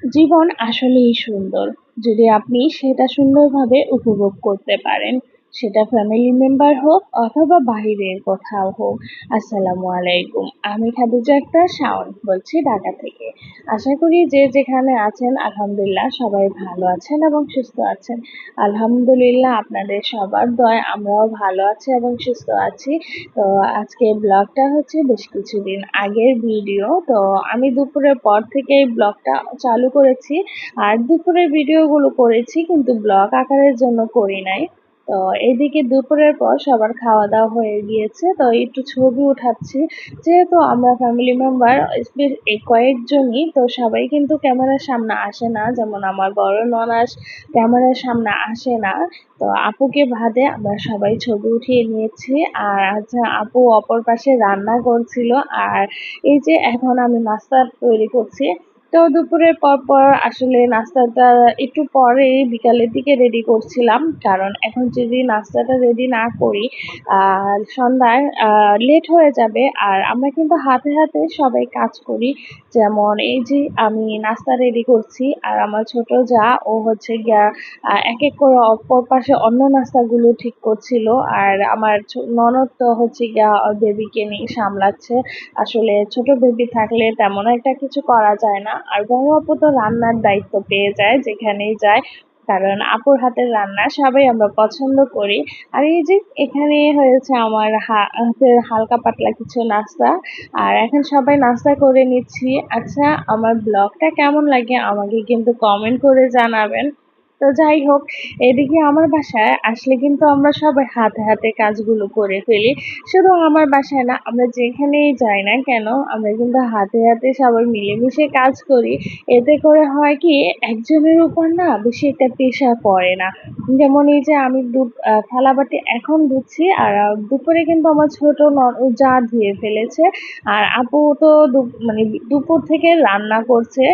জীবন আসলেই সুন্দর যদি আপনি সেটা সুন্দরভাবে উপভোগ করতে পারেন। সেটা ফ্যামিলি মেম্বার হোক অথবা বাহিরের কোথাও হোক। আসসালামু আলাইকুম, আমি খাদিজা আক্তার শাওন বলছি ঢাকা থেকে। আশা করি যে যেখানে আছেন আলহামদুলিল্লাহ সবাই ভালো আছেন এবং সুস্থ আছেন। আলহামদুলিল্লাহ আপনাদের সবার দয়ায় আমরাও ভালো আছি এবং সুস্থ আছি। তো আজকে ব্লগটা হচ্ছে বেশ কিছুদিন আগের ভিডিও। তো আমি দুপুরের পর থেকে এই ব্লগটা চালু করেছি। আর দুপুরের ভিডিওগুলো করেছি কিন্তু ব্লগ আকারের জন্য করি নাই। তো এইদিকে দুপুরের পর সবার খাওয়া দাওয়া হয়ে গিয়েছে, তো একটু ছবি উঠাচ্ছি। যেহেতু আমরা ফ্যামিলি মেম্বার এই কয়েকজনই, তো সবাই কিন্তু ক্যামেরার সামনে আসে না, যেমন আমার বড় ননাস ক্যামেরার সামনে আসে না। তো আপুকে বাদে আমরা সবাই ছবি উঠিয়ে নিয়েছি। আর আচ্ছা, আপু অপর পাশে রান্না করছিল। আর এই যে এখন আমি নাস্তা তৈরি করছি। তো দুপুরের পর পর আসলে নাস্তাটা একটু পরে বিকালের দিকে রেডি করছিলাম, কারণ এখন যদি নাস্তাটা রেডি না করি সন্ধ্যায় লেট হয়ে যাবে। আর আমরা কিন্তু হাতে হাতে সবাই কাজ করি। যেমন এই যে আমি নাস্তা রেডি করছি, আর আমার ছোট যা ও হচ্ছে গিয়া এক এক করে অপর পাশে অন্য নাস্তাগুলো ঠিক করছিল। আর আমার ননদ তো হচ্ছে গিয়া বেবিকে নিয়ে সামলাচ্ছে। আসলে ছোট বেবি থাকলে তেমন একটা কিছু করা যায় না। আর বড় আপু তো রান্নার দায়িত্ব পেয়ে যায় যেখানেই যায়, কারণ আপুর হাতের রান্না সবাই আমরা পছন্দ করি। আর এই যে এখানে হয়েছে আমার হাতের হালকা পাতলা কিছু নাস্তা। আর এখন সবাই নাস্তা করে নিচ্ছি। আচ্ছা, আমার ব্লগটা কেমন লাগে আমাকে কিন্তু কমেন্ট করে জানাবেন। তো যাই হোক, এদিকে আমার বাসায় আসলে কিন্তু আমরা সবাই হাতে হাতে কাজগুলো করে ফেলি। শুধু আমার বাসায় না, আমরা যেখানেই যাই না কেন আমরা কিন্তু হাতে হাতে সবাই মিলেমিশে কাজ করি। এতে করে হয় কি, একজনের উপর না বেশি একটা প্রেশার পড়ে না। যেমন এই যে আমি থালাবাটি এখন ধুচ্ছি, আর দুপুরে কিন্তু আমার ছোট যা ধুয়ে ফেলেছে। আর আপু তো মানে দুপুর থেকে রান্না করছে।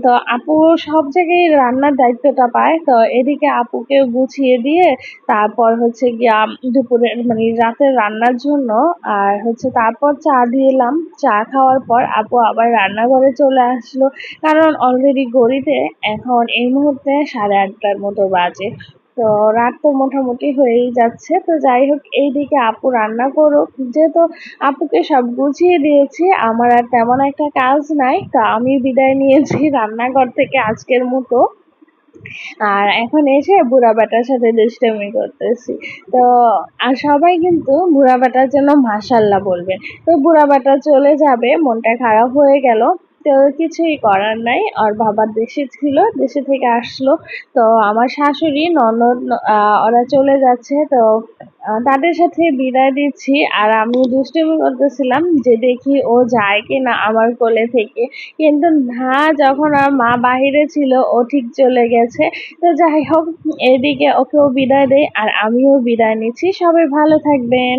তো আপু সব জায়গায় রান্নার দায়িত্বটা পায়। তো এদিকে আপুকে গুছিয়ে দিয়ে তারপর হচ্ছে গিয়া দুপুরে মানে রাতের রান্নার জন্য আর হচ্ছে তারপর চা দিলাম। চা খাওয়ার পর আপু আবার রান্নাঘরে চলে আসলো, কারণ অলরেডি ঘড়িতে এখন এই মুহূর্তে 8:30টার মতো বাজে। তো রাত তো মোটামুটি হয়েই যাচ্ছে। তো যাই হোক, এইদিকে আপু রান্না করুক, যেহেতু আপুকে সব গুছিয়ে দিয়েছি, আমার আর তেমন একটা কাজ নাই। তো আমি বিদায় নিয়েছি রান্নাঘর থেকে আজকের মতো। আর এখন এসে বুড়া বেটার সাথে দুষ্টামি করতেছি। তো আর সবাই কিন্তু বুড়া বেটার জন্য মাশাল্লাহ বলবে। তো বুড়া বেটা চলে যাবে, মনটা খারাপ হয়ে গেল। তো কিছুই করার নাই, আর বাবা দেশে ছিল, দেশে থেকে আসলো। তো আমার শাশুড়ি ননদ ওরা চলে যাচ্ছে। তো তাদের সাথে বিদায় দিচ্ছি। আর আমি দুষ্টুমি করতেছিলাম যে দেখি ও যায় কিনা আমার কোলে থেকে, কিন্তু না, যখন আমার মা বাহিরে ছিল ও ঠিক চলে গেছে। তো যাই হোক, এদিকে ওকেও বিদায় দেই আর আমিও বিদায় নিচ্ছি। সবাই ভালো থাকবেন।